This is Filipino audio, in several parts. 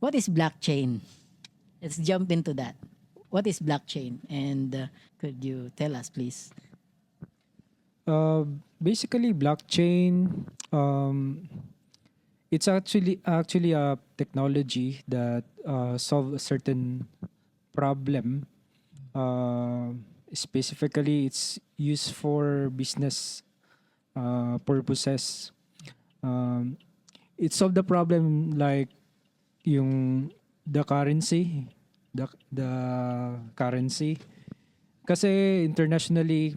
What is blockchain? Let's jump into that. What is blockchain? And could you tell us, please? Uh, Basically, blockchain. It's actually a technology that solve a certain problem. Uh, Specifically, it's used for business purposes. Um, it solved the problem like yung the currency. Kasi internationally,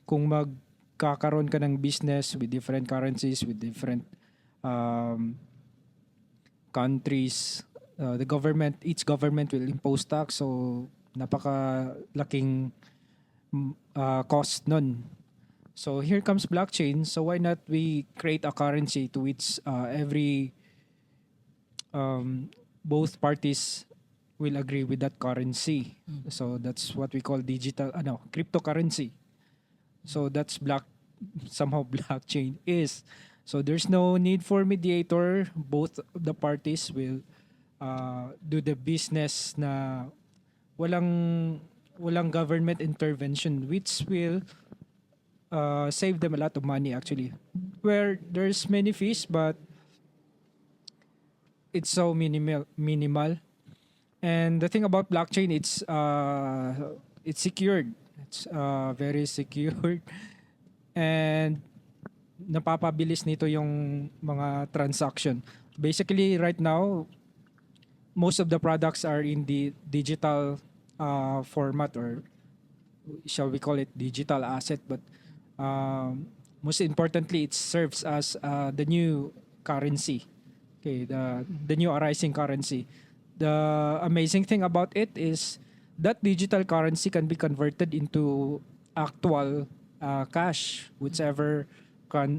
kung magkakaroon ka ng business with different currencies, with different um, countries, each government will impose tax. So, napaka-laking cost nun. So, here comes blockchain. So, why not we create a currency to which every both parties will agree with that currency. So that's what we call cryptocurrency. So that's somehow blockchain is. So there's no need for mediator. Both of the parties will do the business na walang walang government intervention, which will save them a lot of money actually. Where there's many fees, but it's so minimal. And the thing about blockchain, it's secured. It's very secured. And napapabilis nito yung mga transaction. Basically, right now, most of the products are in the digital format, or shall we call it digital asset. But most importantly, it serves as the new currency. Okay, the new arising currency. The amazing thing about it is that digital currency can be converted into actual cash, whichever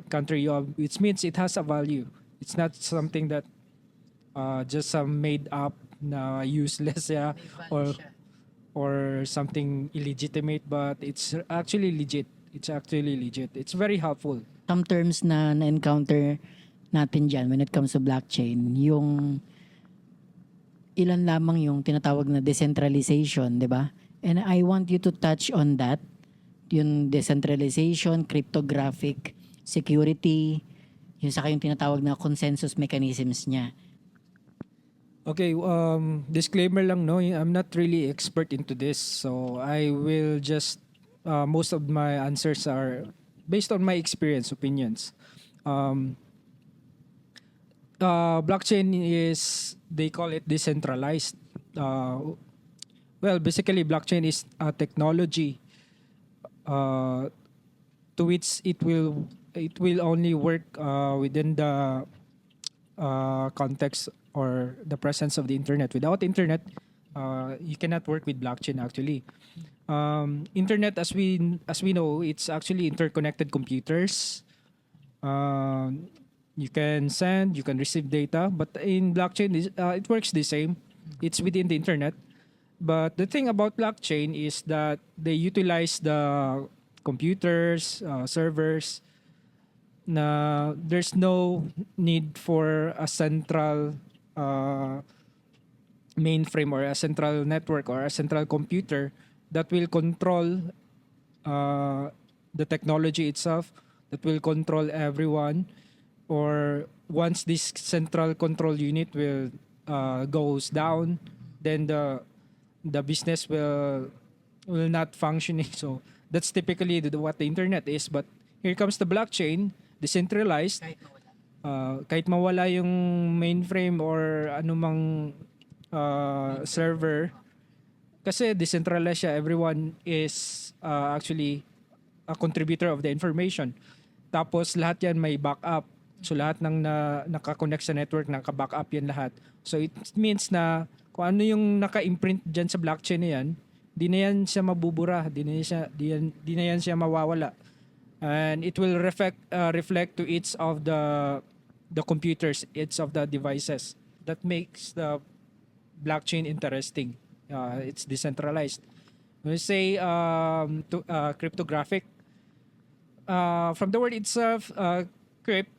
country you have, which means it has a value. It's not something that just some made up na useless, yeah, or or something illegitimate, but it's actually legit. It's actually legit. It's very helpful. Some terms na na-encounter natin dyan when it comes to blockchain, yung ilan lamang yung tinatawag na decentralization, di ba? And I want you to touch on that, yung decentralization, cryptographic security, yung saka yung tinatawag na consensus mechanisms niya. Okay, disclaimer lang, no, I'm not really expert into this, so I will just most of my answers are based on my experience, opinions. Blockchain is, they call it decentralized. Well, basically, blockchain is a technology uh, to which it will only work within the context or the presence of the internet. Without internet, you cannot work with blockchain actually. Internet, as we know, it's actually interconnected computers. You can send, you can receive data, but in blockchain, it works the same. It's within the internet. But the thing about blockchain is that they utilize the computers, servers, na there's no need for a central mainframe or a central network or a central computer that will control the technology itself, that will control everyone, or once this central control unit will goes down, then the business will not function. So that's typically what the internet is. But here comes the blockchain, decentralized. Kahit mawala yung mainframe or anumang server, kasi decentralized siya, everyone is actually a contributor of the information. Tapos lahat yan may backup. So lahat ng naka-connect sa network, naka-backup yan lahat. So it means na kung ano yung naka-imprint dyan sa blockchain na yan, di na yan siya mabubura, di na yan siya mawawala. And it will reflect to each of the computers, each of the devices. That makes the blockchain interesting. It's decentralized. When we say cryptographic, from the word itself, crypt,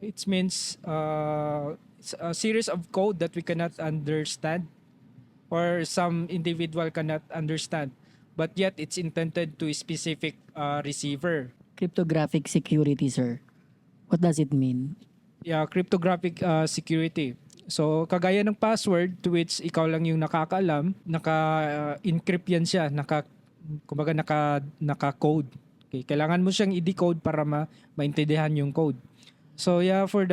it means a series of code that we cannot understand or some individual cannot understand, but yet it's intended to a specific receiver. Cryptographic security, sir. What does it mean? Yeah, cryptographic security. So kagaya ng password to which ikaw lang yung nakakaalam, naka-encrypt yan siya, kumbaga naka-code. Okay, kailangan mo siyang i-decode para maintindihan yung code. So yeah, for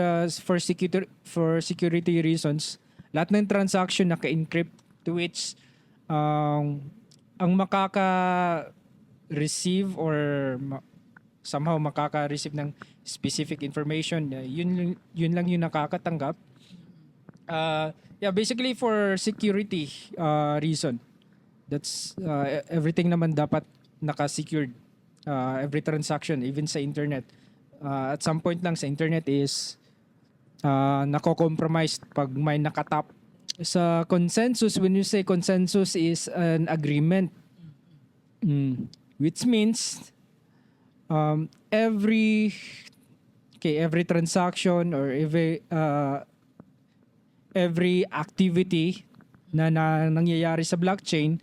security reasons, lahat ng transaction naka-encrypt to which ang makaka-receive or somehow makaka-receive ng specific information, yun lang yung nakakatanggap. Yeah, basically for security reason. That's everything naman dapat naka-secured. Every transaction, even sa internet. At some point lang sa internet is nako-compromise pag may nakatap. Sa consensus, when you say consensus is an agreement, which means every transaction or every activity na nangyayari sa blockchain,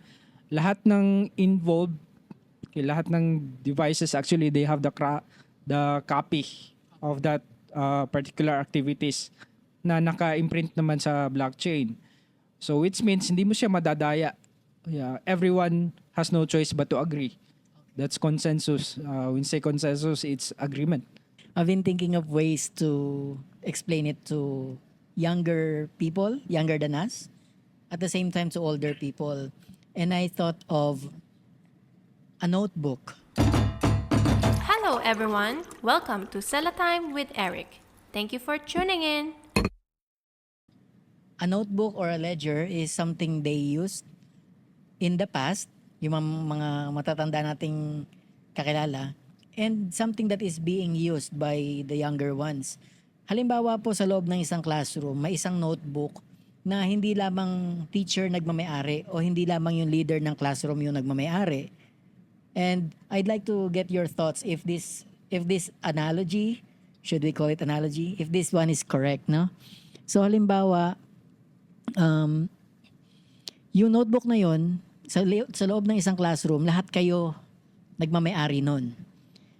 lahat ng involved, lahat ng devices actually they have the copy of that particular activities na naka-imprint naman sa blockchain. So which means hindi mo siya madadaya. Yeah, everyone has no choice but to agree. That's consensus. When say consensus, it's agreement. I've been thinking of ways to explain it to younger people, younger than us, at the same time to older people. And I thought of a notebook. Hello everyone, welcome to Sella Time with Eric. Thank you for tuning in. A notebook or a ledger is something they used in the past, yung mga matatanda nating kakilala, and something that is being used by the younger ones. Halimbawa po sa loob ng isang classroom, may isang notebook na hindi lamang teacher nagmamayari o hindi lamang yung leader ng classroom yung nagmamayari. And I'd like to get your thoughts if this analogy, should we call it analogy, if this one is correct, no? So halimbawa, yung notebook na yon sa loob ng isang classroom, lahat kayo nagmamayari nun.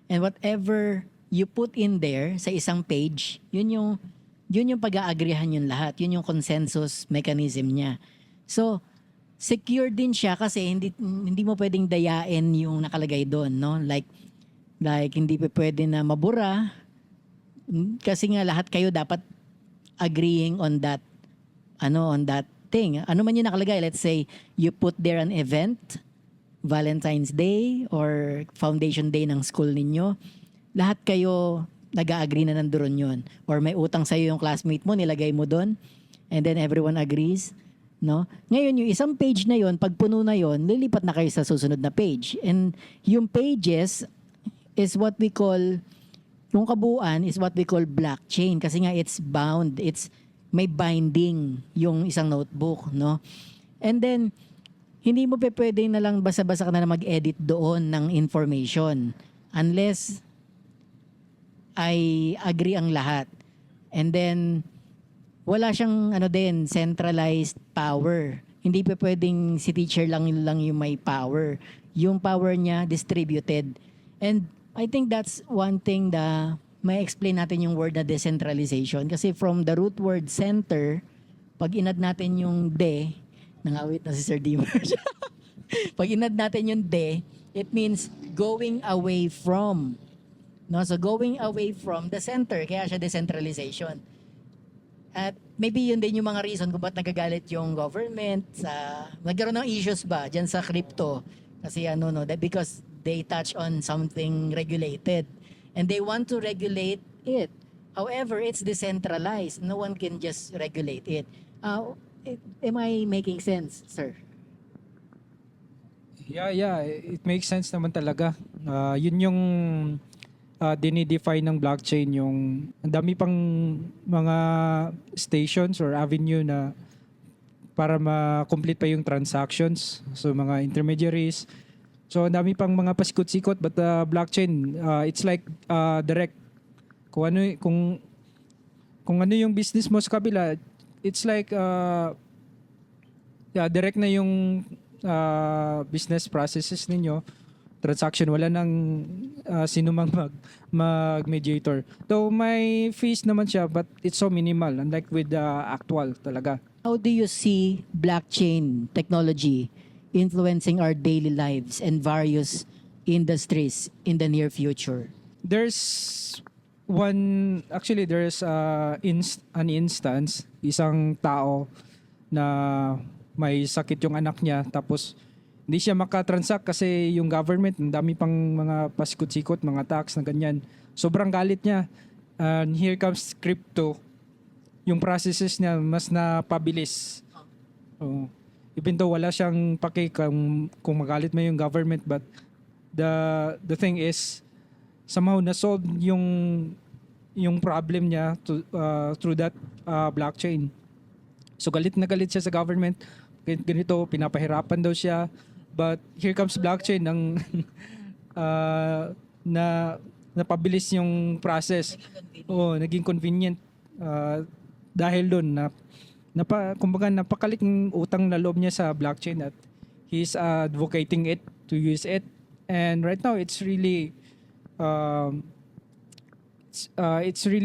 And whatever you put in there sa isang page, yun yung pag-aagrihan yun lahat. Yun yung consensus mechanism niya. So, secure din siya kasi hindi mo pwedeng dayain yung nakalagay doon, no? Like hindi pa pwede na mabura kasi nga lahat kayo dapat agreeing on that thing. Ano man yung nakalagay, let's say you put there an event, Valentine's Day or Foundation Day ng school ninyo, lahat kayo nag-agree na nandoon yun. Or may utang sa'yo yung classmate mo, nilagay mo doon, and then everyone agrees. No? Ngayon, yung isang page na yon, pag puno na yon, lilipat na kayo sa susunod na page. And yung pages is what we call, yung kabuuan is what we call blockchain kasi nga it's bound, may binding yung isang notebook, no? And then, hindi mo pwedeng na lang basa-basa ka na mag-edit doon ng information unless ay agree ang lahat. And then, wala siyang centralized power. Hindi pwedeng si teacher lang yung may power. Yung power niya distributed. And I think that's one thing na may explain natin yung word na decentralization. Kasi from the root word center, pag inad natin yung nangawit na si Sir Demarch. Pag inad natin yung it means going away from. No? So going away from the center, kaya siya decentralization. At maybe yun din yung mga reason kung ba't nagagalit yung government nagkaroon ng issues ba dyan sa crypto. Kasi because they touch on something regulated. And they want to regulate it. However, it's decentralized. No one can just regulate it. Am I making sense, sir? Yeah, it makes sense naman talaga. Yun yung dinidefine ng blockchain, yung ang dami pang mga stations or avenue na para ma-complete pa yung transactions. So mga intermediaries. So ang dami pang mga pasikot-sikot, but blockchain, it's like direct. Kung kung ano yung business mo sa kabila, it's like direct na yung business processes ninyo, transaction, wala nang sino mang mag-mediator. Though may fees naman siya, but it's so minimal, unlike with the actual talaga. How do you see blockchain technology influencing our daily lives and various industries in the near future? There's an instance, isang tao na may sakit yung anak niya, tapos hindi siya makatransact kasi yung government, ang dami pang mga pasikot-sikot, mga tax na ganyan. Sobrang galit niya. And here comes crypto. Yung processes niya mas napabilis. Even though wala siyang pake kung magalit mo yung government, but the thing is, somehow na-solve yung problem niya through that blockchain. So galit na galit siya sa government. Ganito, pinapahirapan daw siya. But here comes blockchain ng napabilis yung process. Naging convenient dahil doon kumbaga napakalik ng utang na loob niya sa blockchain at he's advocating it to use it. And right now it's really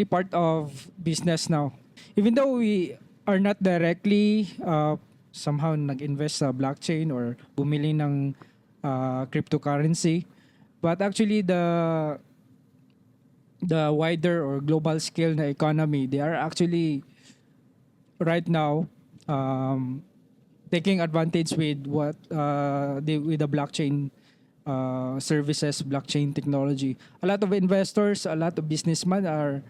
part of business now. Even though we are not directly somehow nag-invest sa blockchain or bumili ng cryptocurrency, but actually the wider or global scale na economy, they are actually right now taking advantage with with the blockchain services, blockchain technology. A lot of investors, a lot of businessmen are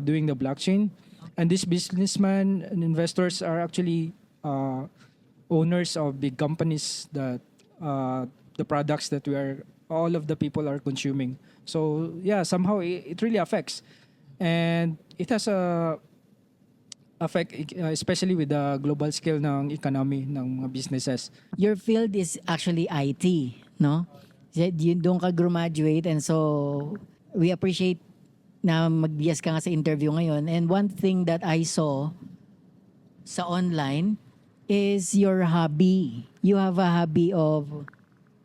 doing the blockchain, and these businessmen and investors are actually owners of big companies that the products that all of the people are consuming. So yeah, somehow it really affects, and it has a effect, especially with the global scale ng economy ng mga businesses. Your field is actually IT, no? Doon ka graduate, and so we appreciate na mag-yes ka nga sa interview ngayon. And one thing that I saw sa online is your hobby. You have a hobby of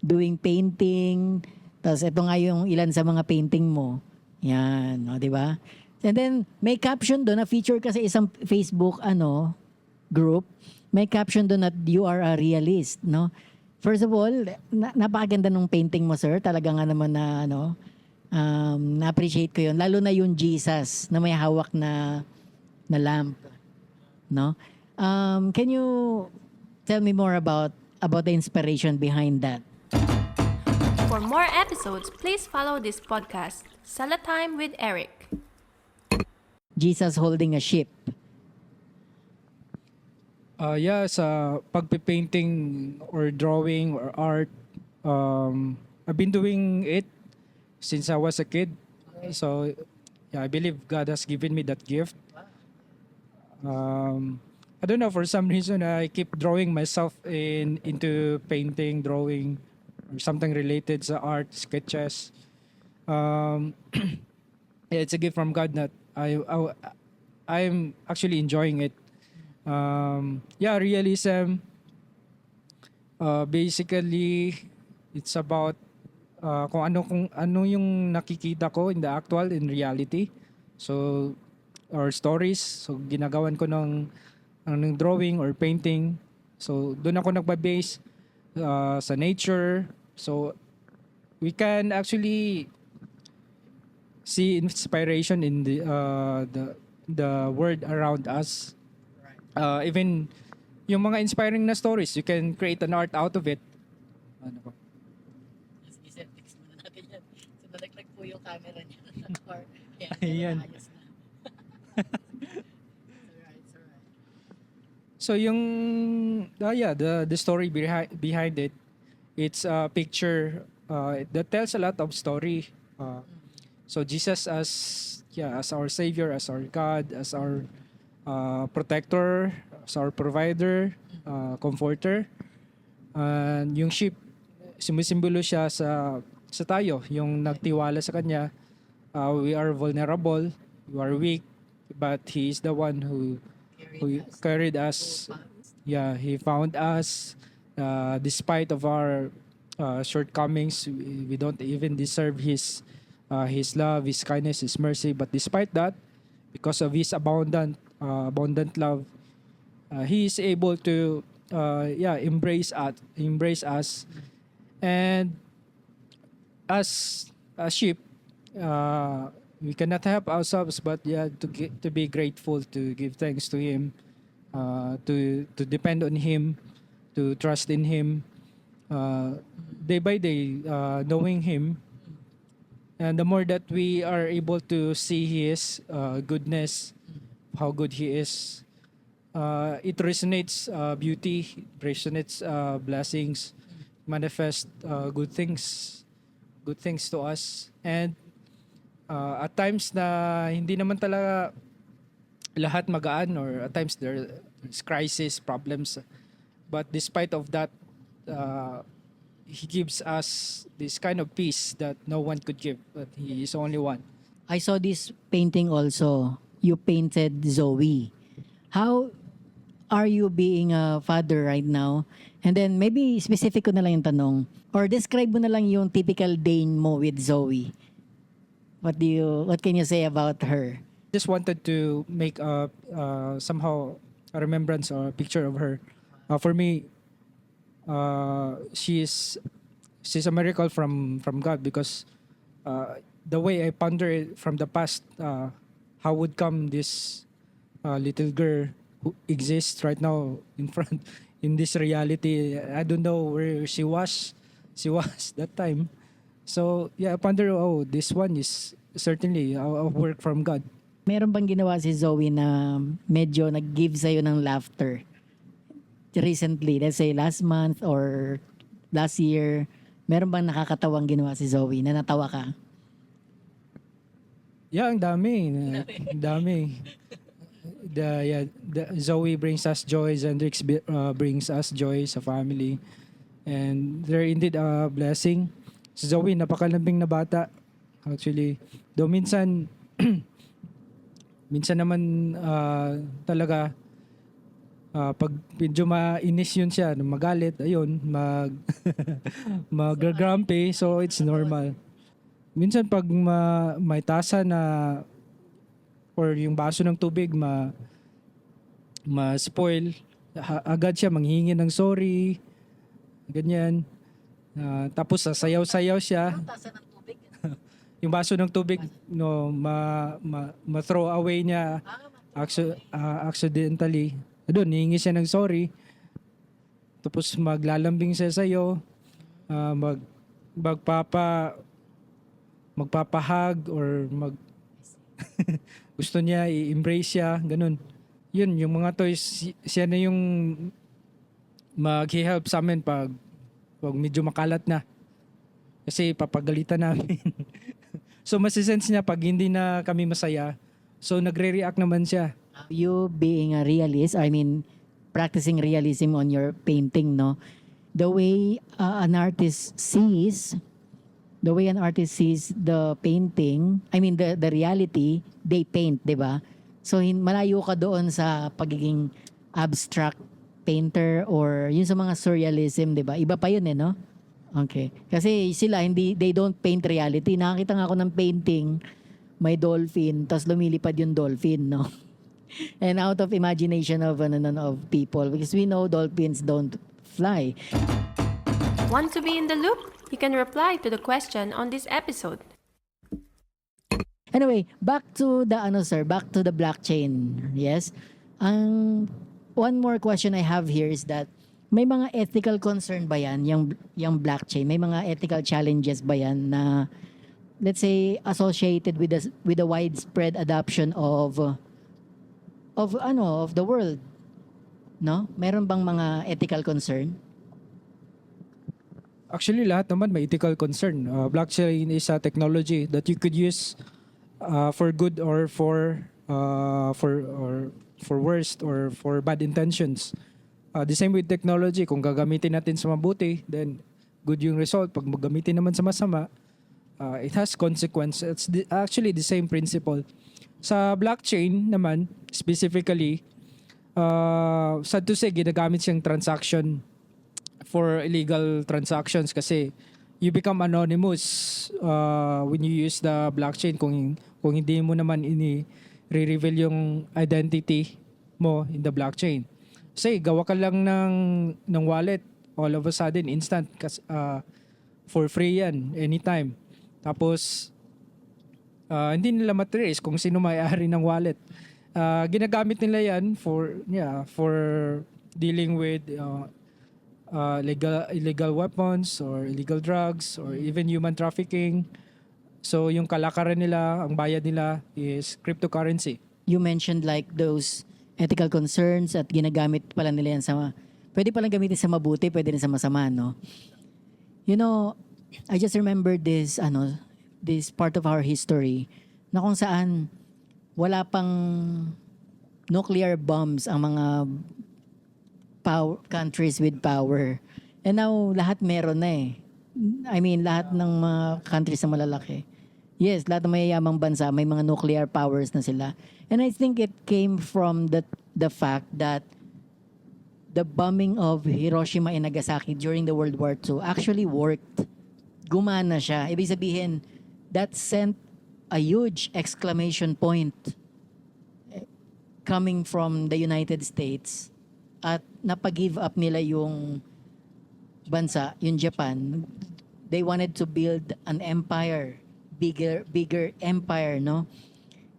doing painting. Tapos ito nga yung ilan sa mga painting mo. Yan, no, di ba? And then may caption doon na feature ka sa isang Facebook group. May caption doon that you are a realist, no? First of all, napakaganda ng painting mo, sir. Talaga nga naman na na-appreciate ko 'yon. Lalo na yung Jesus na may hawak na lamp, no? Can you tell me more about the inspiration behind that? For more episodes, please follow this podcast, Salatime with Eric. Jesus holding a ship. Sa pagpipainting or drawing or art, I've been doing it since I was a kid. So yeah, I believe God has given me that gift. I don't know, for some reason I keep drawing myself into painting, drawing, or something related sa art, sketches. It's a gift from God that I'm actually enjoying it. Realism. Basically, it's about kung ano yung nakikita ko in the actual, in reality. So, or stories. So, ginagawan ko ng drawing or painting. So, doon ako nagba-base sa nature. So, we can actually see inspiration in the world around us. Even yung mga inspiring na stories, you can create an art out of it. Ano ba? Fix muna natin yan. So, nalaglag po yung camera niya. Ayan. Ayos na. It's alright. So yung the story behind it, it's a picture that tells a lot of story. So Jesus as our savior, as our God, as our protector, as our provider, comforter. And yung sheep, sumisimbolo siya sa tayo, yung nagtiwala sa kanya. We are vulnerable, we are weak, but He is the one who carried us. Yeah, He found us despite of our shortcomings. We don't even deserve His love, His kindness, His mercy. But despite that, because of His abundant love, He is able to embrace us, and as a sheep, we cannot help ourselves but to be grateful, to give thanks to Him, to depend on Him, to trust in Him, day by day, knowing Him. And the more that we are able to see His goodness, how good He is, it resonates beauty, it resonates blessings, manifest good things to us. And at times na hindi naman talaga lahat magaan, or at times there's crisis, problems. But despite of that, He gives us this kind of peace that no one could give, but He is only one. I saw this painting also. You painted Zoe. How are you being a father right now? And then maybe specific ko na lang yung tanong. Or describe mo na lang yung typical day mo with Zoe. What can you say about her? Just wanted to make somehow a remembrance or a picture of her. For me, she's a miracle from God, because the way I ponder it from the past, how would come this little girl who exists right now in front in this reality. I don't know where she was that time. So yeah, I ponder, this one is certainly a work from God. Meron bang ginawa si Zoe na medyo nag-give sa'yo ng laughter? Recently, let's say last month or last year, meron bang nakakatawang ginawa si Zoe na natawa ka? Yeah, ang dami. Ang dami. The Zoe brings us joy, Zendrix brings us joy sa family. And they're indeed a blessing. Si Zoe, napakalambing na bata. Actually, though minsan naman talaga pag medyo mainis yun siya, magalit, ayun, mag-grumpy, so it's normal. Minsan pag may tasa na or yung baso ng tubig ma-spoil, agad siya manghingi ng sorry, ganyan. Tapos sasayaw-sayaw siya. Yung baso ng tubig, no, ma-throw away niya accidentally. Doon, hihingi siya ng sorry. Tapos maglalambing siya sa'yo. Magpapahag or gusto niya i-embrace siya, ganun. Yun, yung mga toys, siya na yung mag-help sa amin pag medyo makalat na. Kasi papagalitan namin. So masisense niya pag hindi na kami masaya. So nagre-react naman siya. You being a realist, I mean, practicing realism on your painting, no? The way an artist sees the painting, I mean the reality, they paint, 'di ba? So malayo ka doon sa pagiging abstract painter or yun sa mga surrealism, 'di ba? Iba pa yun no? Okay. Kasi sila they don't paint reality. Nakakita nga ako ng painting, may dolphin, tapos lumilipad yung dolphin, no? And out of imagination of people, because we know dolphins don't fly. Want to be in the loop? You can reply to the question on this episode. Anyway, back to the blockchain. Yes. One more question I have here is that may mga ethical concern ba yan yung blockchain? May mga ethical challenges ba yan na, let's say, associated with the widespread adoption of the world? No? Meron bang mga ethical concern? Actually, lahat naman may ethical concern. Blockchain is a technology that you could use for good or for worst or for bad intentions. The same with technology. Kung gagamitin natin sa mabuti, then good yung result. Pag gagamitin naman sa masama, it has consequence. It's actually the same principle. Sa blockchain naman, specifically, sad to say, ginagamit siyang transaction for illegal transactions kasi you become anonymous when you use the blockchain kung hindi mo naman reveal yung identity mo in the blockchain. Say, gawa ka lang ng wallet, all of a sudden, instant, for free yan, anytime. Tapos, hindi nila matrace kung sino may-ari ng wallet. Ginagamit nila yan for dealing with illegal weapons or illegal drugs or even human trafficking. So yung kalakaran nila, ang bayad nila is cryptocurrency. You mentioned like those ethical concerns at ginagamit pala nila yan pwede palang gamitin sa mabuti, pwede rin sa masama, no? You know, I just remember this part of our history na kung saan wala pang nuclear bombs ang mga countries with power. And now, lahat meron na eh. I mean, lahat ng mga countries na malalaki. Yes, lahat ng mayayamang bansa, may mga nuclear powers na sila. And I think it came from the fact that the bombing of Hiroshima and Nagasaki during the World War II actually worked. Gumana siya. Ibig sabihin, that sent a huge exclamation point coming from the United States at napag-give up nila yung bansa, yung Japan. They wanted to build an empire, bigger empire, no?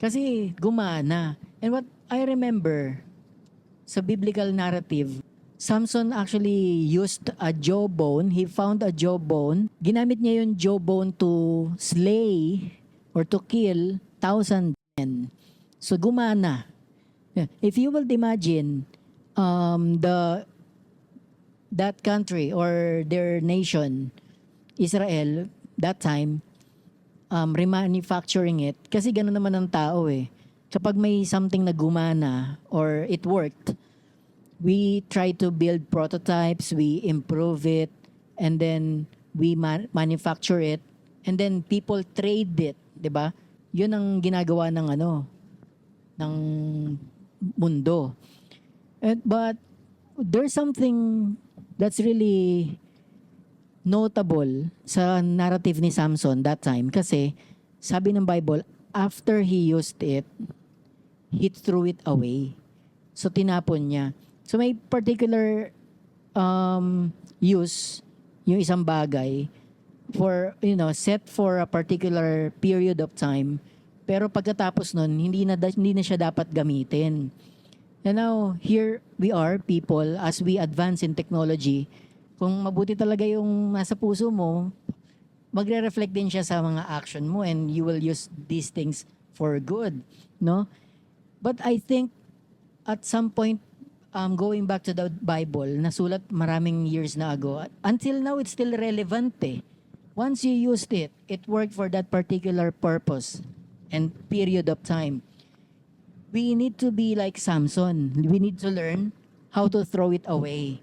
Kasi gumana. And what I remember sa biblical narrative, Samson actually used a jawbone. He found a jawbone. Ginamit niya yung jawbone to slay or to kill 1,000 men. So gumana. If you will imagine that country or their nation, Israel, that time, remanufacturing it. Kasi gano'n naman ang tao eh. Kapag may something na gumana or it worked, we try to build prototypes, we improve it, and then we manufacture it, and then people trade it, 'di ba? 'Yun ang ginagawa ng mundo. But there's something that's really notable sa narrative ni Samson that time kasi sabi ng Bible, after he used it, he threw it away. So tinapon niya. So may particular use yung isang bagay for, set for a particular period of time. Pero pagkatapos nun, hindi na siya dapat gamitin. And now, here we are, people, as we advance in technology, kung mabuti talaga yung nasa puso mo, magre-reflect din siya sa mga action mo and you will use these things for good, no? But I think at some point, going back to the Bible, nasulat maraming years na ago, until now it's still relevant eh. Once you used it, it worked for that particular purpose and period of time. We need to be like Samson. We need to learn how to throw it away.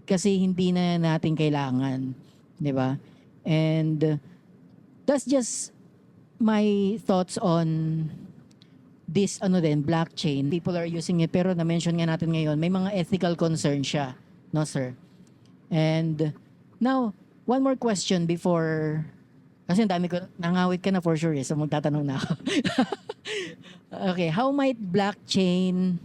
Kasi hindi na natin kailangan. Di ba? And that's just my thoughts on this blockchain. People are using it pero na-mention nga natin ngayon, may mga ethical concern siya. No, sir? And now, one more question before, kasi ang dami ko, nangawit ka na for sure so magtatanong na ako. Okay, how might blockchain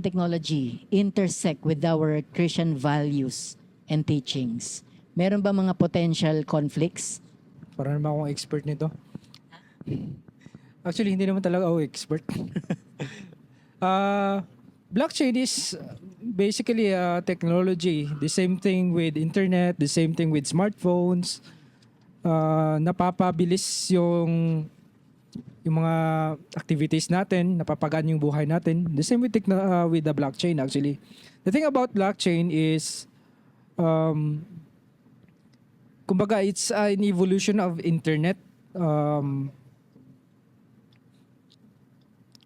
technology intersect with our Christian values and teachings? Meron ba mga potential conflicts? Para naman akong expert nito. Actually, hindi naman talaga ako expert. Blockchain is basically a technology. The same thing with internet, the same thing with smartphones. Napapabilis yung mga activities natin, napapagaan yung buhay natin. The same with the blockchain actually. The thing about blockchain is kumbaga it's an evolution of internet.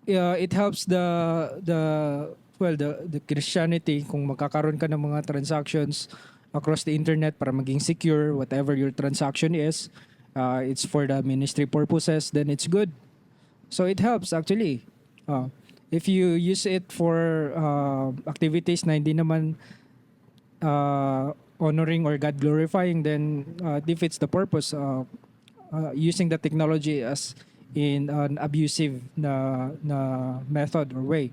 It helps the Christianity kung magkakaroon ka ng mga transactions across the internet para maging secure whatever your transaction is. It's for the ministry purposes, then it's good. So it helps actually. If you use it for activities na hindi naman honoring or God glorifying, then defeats the purpose. Using the technology as in an abusive na method or way.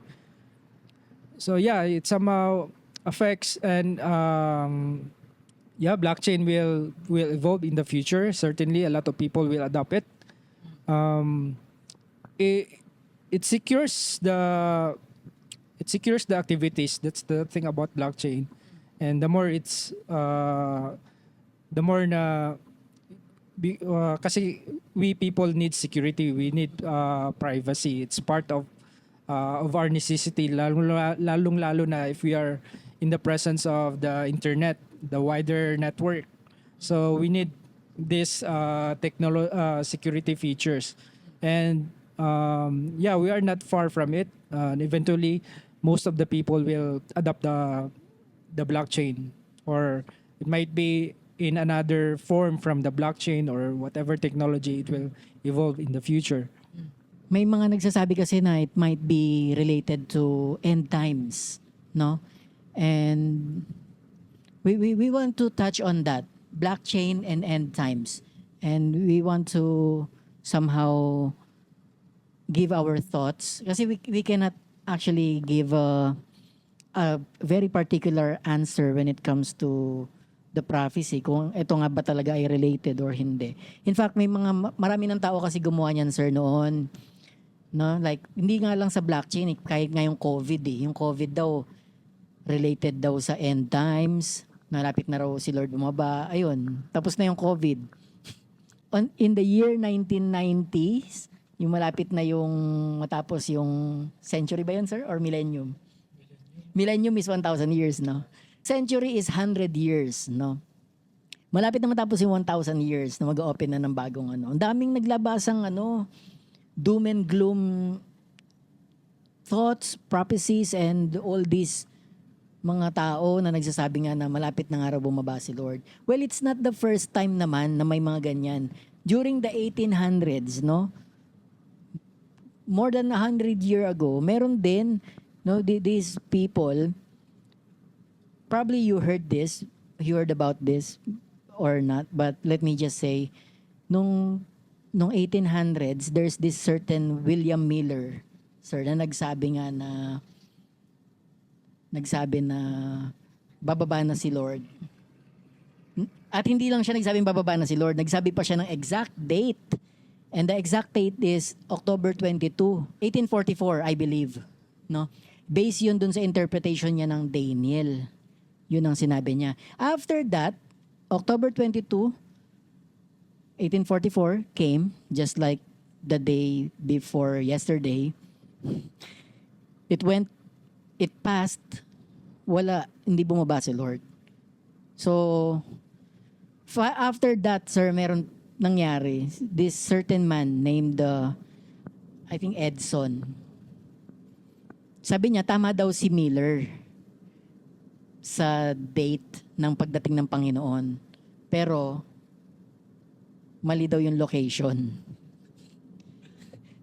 So yeah, it somehow affects, and yeah, blockchain will evolve in the future. Certainly, a lot of people will adopt it. Um, it it secures the activities. That's the thing about blockchain, and the more the more na kasi we people need security, we need privacy. It's part of our necessity, lalong-lalo na if we are in the presence of the internet, the wider network. So we need this security features. And yeah, we are not far from it. Eventually, most of the people will adopt the blockchain, or it might be in another form from the blockchain or whatever technology it will evolve in the future. May mga nagsasabi kasi na it might be related to end times, no? And we want to touch on that, blockchain and end times. And we want to somehow give our thoughts kasi we cannot actually give a very particular answer when it comes to the prophecy, kung ito nga ba talaga ay related or hindi. In fact, marami ng tao kasi gumawa niyan, sir, noon. No? Like, hindi nga lang sa blockchain, kahit nga yung COVID eh. Yung COVID daw, related daw sa end times. Malapit na raw si Lord bumaba. Ayun, tapos na yung COVID. In the year 1990s, yung malapit na yung matapos yung century ba yun, sir? Or millennium? Millennium is 1,000 years, no? Century is 100 years, no? Malapit na matapos yung 1,000 years na mag-open na ng bagong ano. Ang daming naglabasang doom and gloom thoughts, prophecies, and all these mga tao na nagsasabi nga na malapit na nga raw bumaba si Lord. Well, it's not the first time naman na may mga ganyan. During the 1800s, no? More than 100 years ago, meron din, no, these people, probably you heard about this or not, but let me just say, nung 1800s, there's this certain William Miller, sir, na nagsabi na bababa na si Lord. At hindi lang siya nagsabing bababa na si Lord, nagsabi pa siya ng exact date. And the exact date is October 22, 1844, I believe. No? Based yun dun sa interpretation niya ng Daniel. Yun ang sinabi niya. After that, October 22, 1844 came, just like the day before yesterday. It passed, hindi bumaba si Lord. So, after that, sir, meron nangyari. This certain man named, I think Edson. Sabi niya, tama daw si Miller sa date ng pagdating ng Panginoon. Pero, mali daw yung location.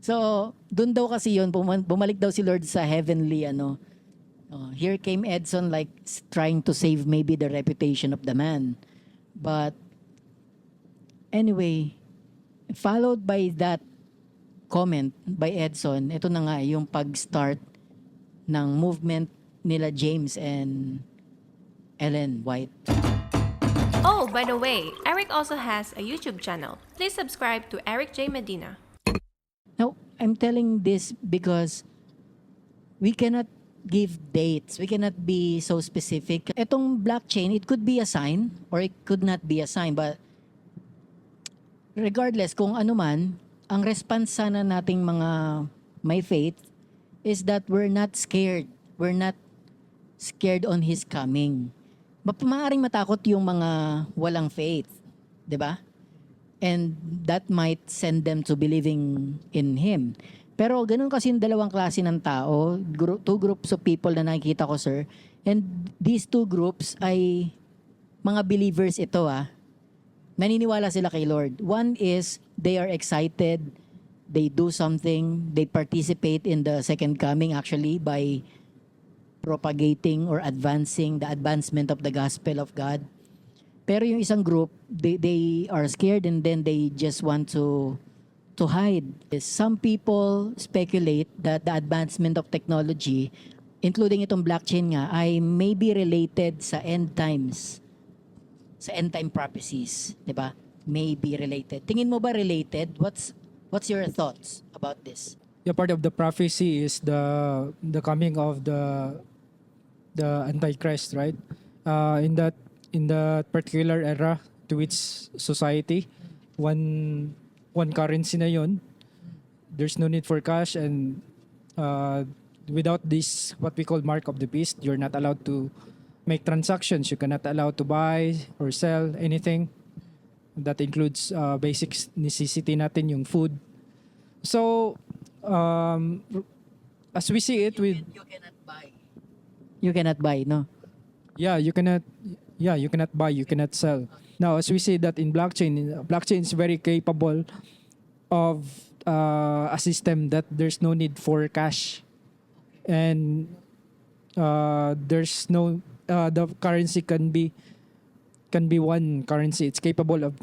So, dun daw kasi yun, bumalik daw si Lord sa heavenly, here came Edson like trying to save maybe the reputation of the man. But, anyway, followed by that comment by Edson, ito na nga yung pag-start ng movement nila James and Ellen White. Oh, by the way, Eric also has a YouTube channel. Please subscribe to Eric J. Medina. Now, I'm telling this because we cannot give dates. We cannot be so specific. Etong blockchain, it could be a sign or it could not be a sign. But regardless kung ano man, ang response sana nating mga may faith is that we're not scared. We're not scared on His coming. Maaaring matakot yung mga walang faith. 'Di ba? And that might send them to believing in Him. Pero ganun kasi yung dalawang klase ng tao, two groups of people na nakikita ko, sir. And these two groups ay mga believers ito. Naniniwala sila kay Lord. One is they are excited they do something, they participate in the second coming actually by propagating or advancing the advancement of the gospel of God. Pero yung isang group, they are scared and then they just want to hide. Some people speculate that the advancement of technology, including itong blockchain nga, ay may be related sa end times, sa end time prophecies, di ba? May be related. Tingin mo ba related? What's your thoughts about this? Yeah, part of the prophecy is the coming of the Antichrist, right? In that particular era to its society, one currency na yon. There's no need for cash, and without this what we call mark of the beast, you're not allowed to make transactions. You cannot allowed to buy or sell anything. That includes basic necessity natin, yung food. So as we see it with You cannot buy. You cannot buy, no? you cannot buy, you cannot sell. Now, as we see that in blockchain is very capable of a system that there's no need for cash, and there's no the currency can be one currency. It's capable of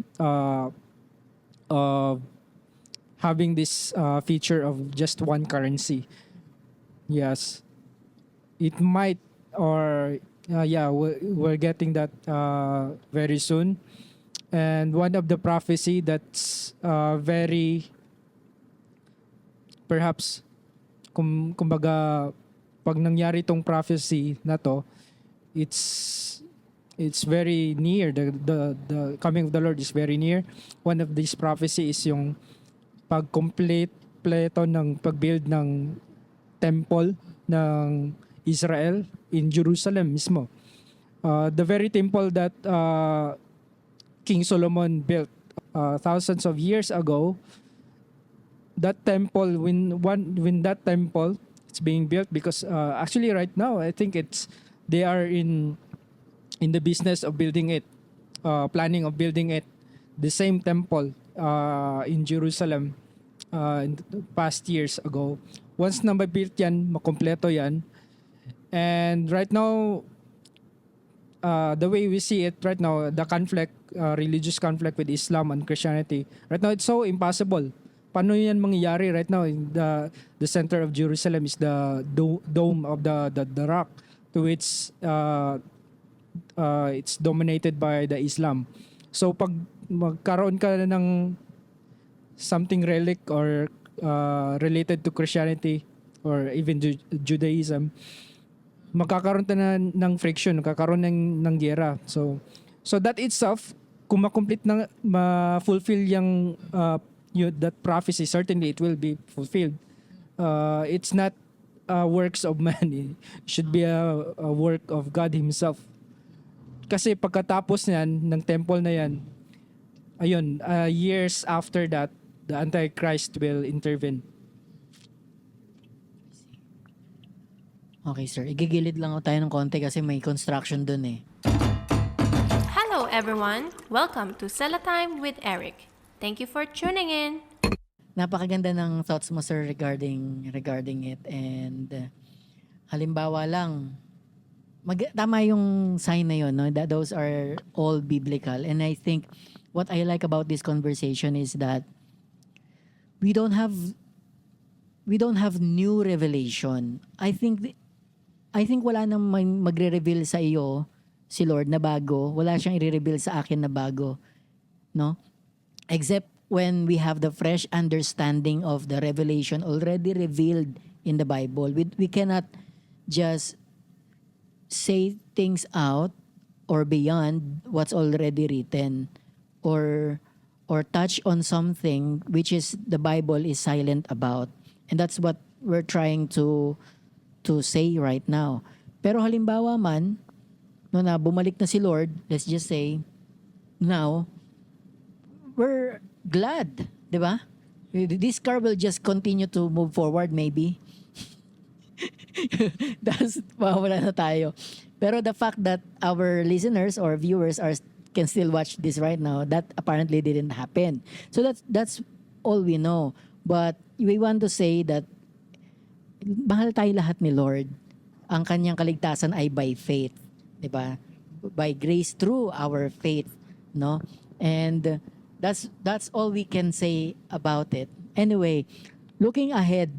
having this feature of just one currency. Yes, it might, or we're getting that very soon. And one of the prophecy that's very, perhaps, kumbaga, pag nangyari tong prophecy na to, it's very near. The coming of the Lord is very near. One of these prophecy is yung pagkompleto ng pagbuild ng temple ng Israel in Jerusalem mismo. The very temple that King Solomon built thousands of years ago, that temple, when that temple it's being built, because actually right now I think they are in the business of building it, planning of building it, the same temple in Jerusalem in the past years ago. Once na mabuilt yan, makompleto yan, and right now, the way we see it right now, the conflict, religious conflict with Islam and Christianity, right now it's so impossible. Paano yan mangyayari right now? In the center of Jerusalem is the dome of the rock, to which it's dominated by the Islam. So pag magkaroon ka ng something relic or related to Christianity or even Judaism, magkakaroon na ng friction, magkakaroon ng giyera. So that itself, kung ma-complete na, ma-fulfill yung that prophecy, certainly it will be fulfilled. It's not works of man. It should be a work of God Himself. Kasi pagkatapos niyan, ng temple na yan, ayun, years after that, the Antichrist will intervene. Okay, sir. Igigilid lang tayo ng konti kasi may construction dun eh. Hello everyone! Welcome to Sela Time with Eric. Thank you for tuning in. Napakaganda ng thoughts mo, sir, regarding it. And halimbawa lang, tama yung sign na yun, no? That those are all biblical. And I think what I like about this conversation is that we don't have new revelation. I think wala nang magre-reveal sa iyo si Lord na bago. Wala siyang i-reveal sa akin na bago, no? Except when we have the fresh understanding of the revelation already revealed in the Bible. We cannot just say things out or beyond what's already written, or touch on something which is the Bible is silent about. And that's what we're trying to say right now. Pero halimbawa man, no, na bumalik na si Lord, let's just say, now, we're glad, di ba? This car will just continue to move forward maybe. Tapos mawala na tayo. Pero the fact that our listeners or viewers can still watch this right now, that apparently didn't happen. So that's all we know. But we want to say that mahal tayo lahat ni Lord. Ang kanyang kaligtasan ay by faith, 'di ba? By grace through our faith, no? And that's all we can say about it. Anyway, looking ahead,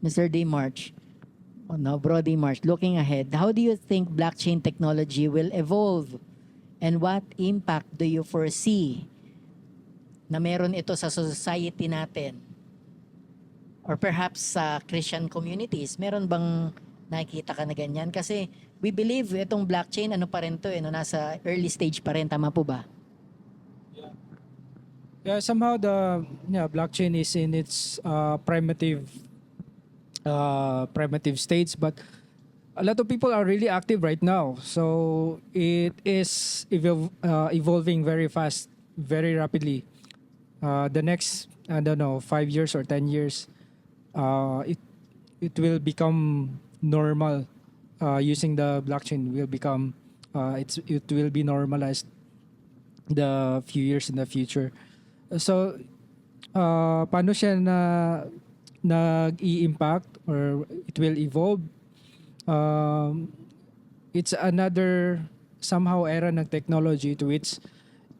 Mr. Demarch, no, Bro Demarch, looking ahead, how do you think blockchain technology will evolve? And what impact do you foresee na meron ito sa society natin? Or perhaps sa Christian communities, meron bang nakikita ka na ganyan? Kasi we believe itong blockchain, ano pa rin to, no, nasa early stage pa rin, tama po ba? Yeah, somehow the blockchain is in its primitive states, but a lot of people are really active right now. So it is evolving very fast, very rapidly. The next, I don't know, 5 years or 10 years, it will become normal. Using the blockchain will become it will be normalized the few years in the future. So paano siya nag-i-impact or it will evolve? It's another somehow era ng technology to which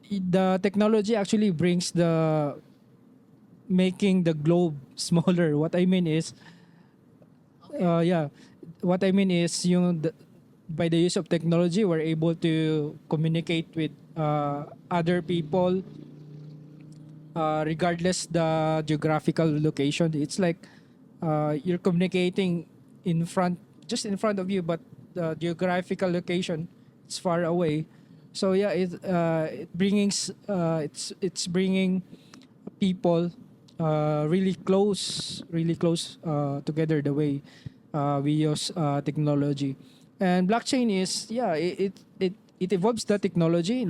the technology actually brings the making the globe smaller. What I mean is, what I mean is by the use of technology, we're able to communicate with other people regardless the geographical location. It's like you're communicating just in front of you, but the geographical location it's far away. So yeah, it's bringing people really close together the way we use technology. And blockchain is it evolves the technology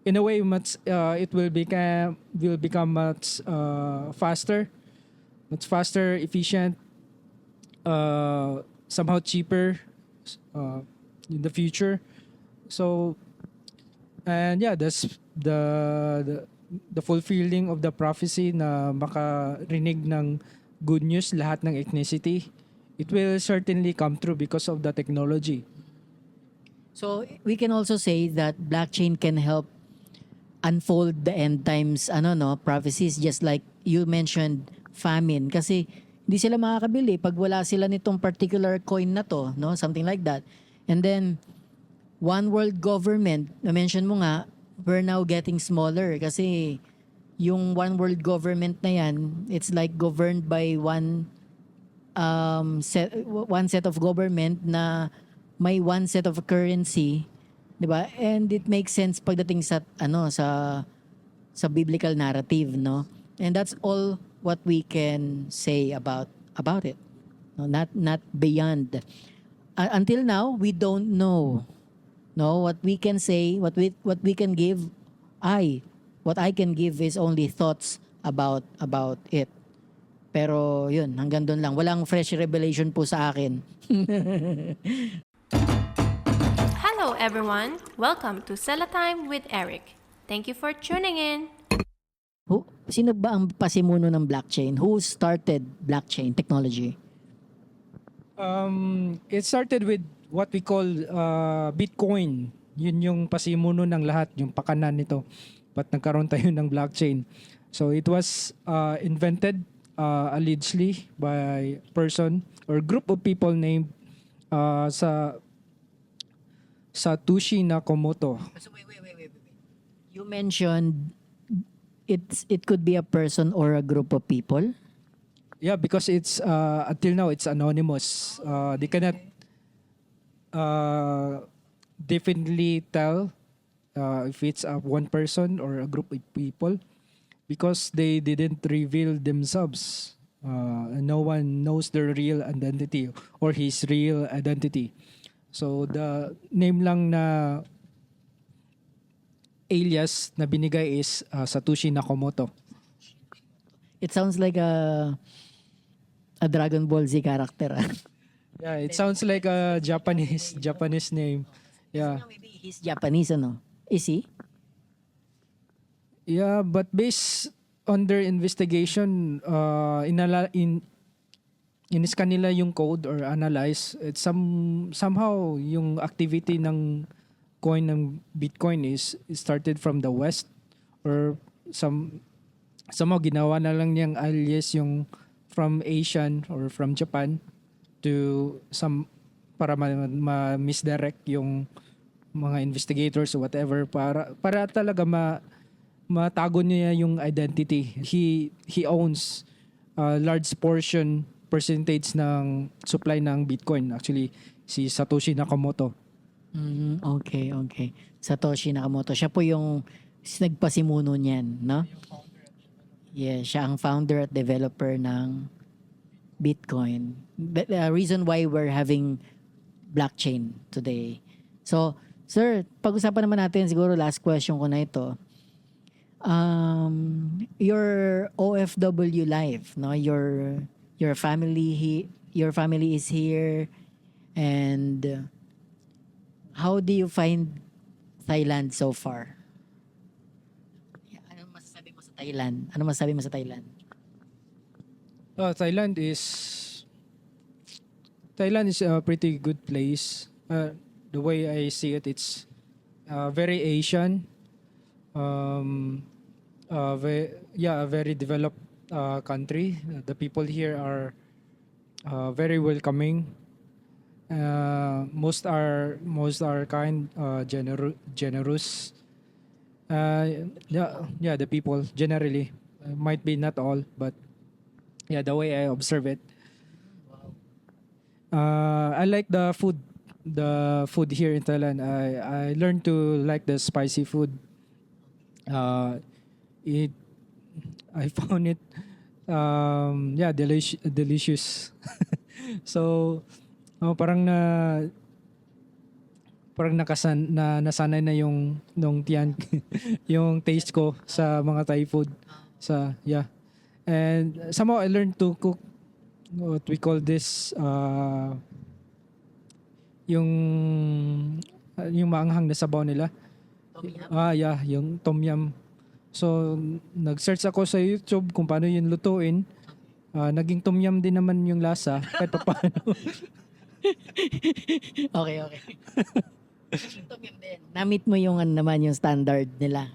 in a way much it will become much faster, efficient, somehow cheaper in the future. So and yeah, that's the fulfilling of the prophecy na makarinig ng good news lahat ng ethnicity. It will certainly come true because of the technology. So we can also say that blockchain can help unfold the end times prophecies, just like you mentioned famine, kasi hindi sila makakabili pag wala sila nitong particular coin na to, no, something like that. And then one world government na mention mo nga, we're now getting smaller kasi yung one world government na yan, it's like governed by one set of government na may one set of currency, 'di ba? And it makes sense pagdating sa sa biblical narrative, no? And that's all what we can say about it. No, not beyond. Until now, we don't know. No, what we can say, what we can give, what I can give is only thoughts about it. Pero yun, hanggang doon lang. Walang fresh revelation po sa akin. Hello everyone, welcome to Sella Time with Eric. Thank you for tuning in. Sino ba ang pasimuno ng blockchain? Who started blockchain technology? It started with what we call Bitcoin. Yun yung pasimuno ng lahat, yung pakanan nito. Ba't nagkaroon tayo ng blockchain? So it was invented allegedly by person or group of people named Satoshi Nakamoto. So wait. You mentioned it could be a person or a group of people? Yeah, because it's until now it's anonymous. They cannot definitely tell if it's one person or a group of people because they didn't reveal themselves. No one knows their real identity or his real identity. So the name lang na alias na binigay is Satoshi Nakamoto. It sounds like a Dragon Ball Z character. Yeah, it sounds like a Japanese name. Yeah. Maybe he's Japanese, ano? Is he? Yeah, but based under investigation, iniscan nila yung code or analyze. It's somehow yung activity ng coin ng Bitcoin is started from the West, or somehow ginawa na lang niyang alias yung from Asian or from Japan to some para misdirect yung mga investigators or whatever, para talaga matago niya yung identity. He owns a large percentage ng supply ng Bitcoin. Actually, si Satoshi Nakamoto. Okay. Satoshi Nakamoto. Siya po yung nagpasimuno niyan, no? Yeah, siya ang founder at developer ng Bitcoin. The reason why we're having blockchain today. So, sir, pag-usapan naman natin, siguro last question ko na ito. Your OFW life, no? Your family is here, and how do you find Thailand so far? Ano masasabi mo sa Thailand? Thailand is a pretty good place. The way I see it, it's very Asian. A very developed country. The people here are very welcoming. Most are kind, generous. The people generally, might be not all, but yeah, the way I observe it. I like the food. The food here in Thailand. I learned to like the spicy food. I found it delicious. So nasanay na yung nung tiyan yung taste ko sa mga Thai food. And somehow I learned to cook what we call this yung maanghang na sabaw nila. Yung tom yum. So nag-search ako sa YouTube kung paano yun lutuin. Naging tom yum din naman yung lasa kahit paano. Okay. Tom yum din. Na-meet mo yung naman yung standard nila.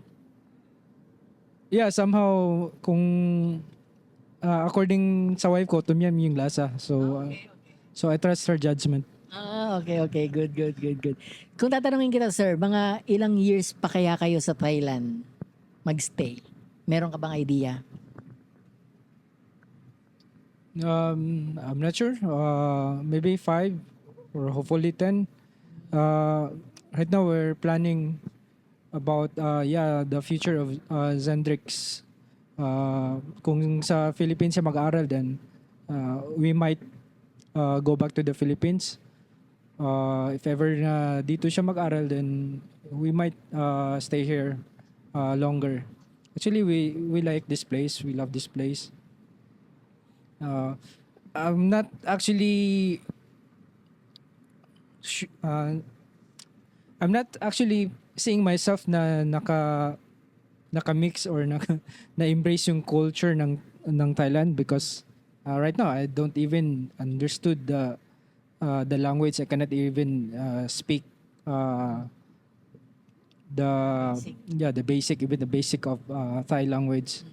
Yeah, somehow kung according sa wife ko, tom yum yung lasa. So I trust her judgment. Okay. Good. Kung tatanungin kita, sir, mga ilang years pa kaya kayo sa Thailand magstay? Meron ka bang idea? I'm not sure. Maybe 5 or hopefully 10. Right now we're planning about the future of Zendrix. Kung sa Philippines siya mag-aaral, then we might go back to the Philippines. If ever na dito siya mag-aral, then we might stay here longer. Actually, we like this place. We love this place. I'm not actually seeing myself na naka-mix or na-embrace yung culture ng Thailand, because right now I don't even understood the language. I cannot even speak the basic of Thai language.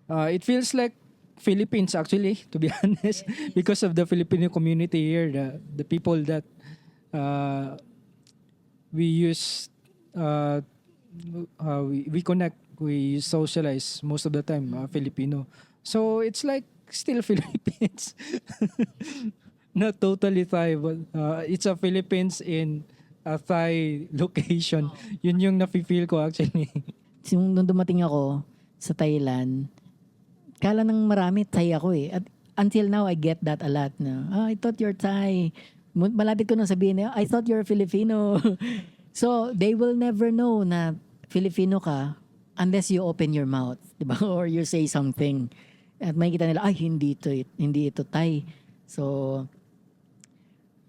It feels like Philippines, actually, to be honest, because of the Filipino community here, the people that we use, we connect, we socialize most of the time, Filipino. So it's like still Philippines. Not totally Thai, but it's a Philippines in a Thai location. Yun yung nafe-feel ko actually. Nung dumating ako sa Thailand, kala ng marami Thai ako eh. At until now, I get that a lot. No? I thought you're Thai. Malapit ko nang sabihin, I thought you're Filipino. So, they will never know na Filipino ka unless you open your mouth. Diba? Or you say something. At makikita nila, hindi ito Thai. So,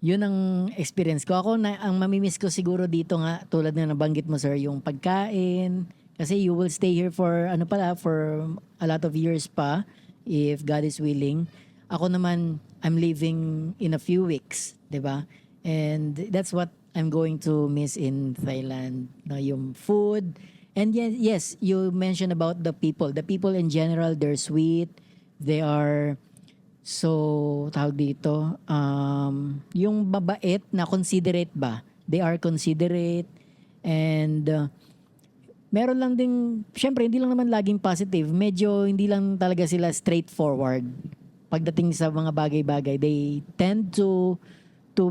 yun ang experience ko. Ako, ang mamimiss ko siguro dito nga, tulad na nabanggit mo, sir, yung pagkain, Kasi you will stay here for for a lot of years pa if God is willing. Ako naman, I'm leaving in a few weeks, 'di ba? And that's what I'm going to miss in Thailand, no, yung food. And yes, you mentioned about the people. The people in general, they're sweet. They are so, tawag dito, yung mabait na considerate ba? They are considerate and meron lang ding, syempre hindi lang naman laging positive. Medyo hindi lang talaga sila straightforward. Pagdating sa mga bagay-bagay, they tend to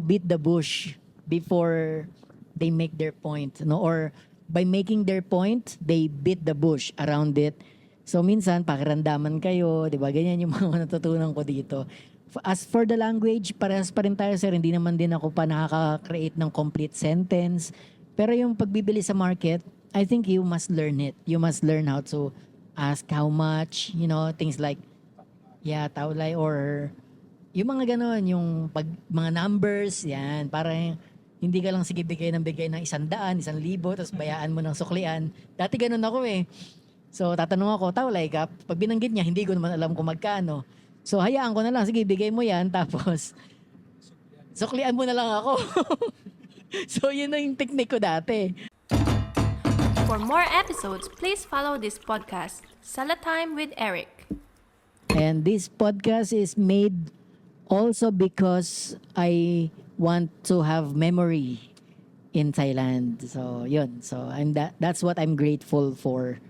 beat the bush before they make their point, no? Or by making their point, they beat the bush around it. So minsan pakiramdaman kayo, 'di ba? Ganyan yung mga natutunan ko dito. As for the language, parehas pa rin tayo, sir. Hindi naman din ako pa nakaka-create ng complete sentence. Pero yung pagbibili sa market, I think you must learn it. You must learn how to ask how much, things like, yeah, taulay, or yung mga ganon, yung mga numbers, yan. Para hindi ka lang sige bigay ng 100, 1,000, tapos bayaan mo ng suklian. Dati ganon ako eh. So, tatanong ako, taulay ka? Pag binanggit niya, hindi ko naman alam kung magkano. So, hayaan ko na lang. Sige, bigay mo yan. Tapos, suklian mo na lang ako. So, yun na yung technique ko dati. For more episodes, please follow this podcast, Salatime with Eric. And this podcast is made also because I want to have memory in Thailand. So, yun. So, that's what I'm grateful for.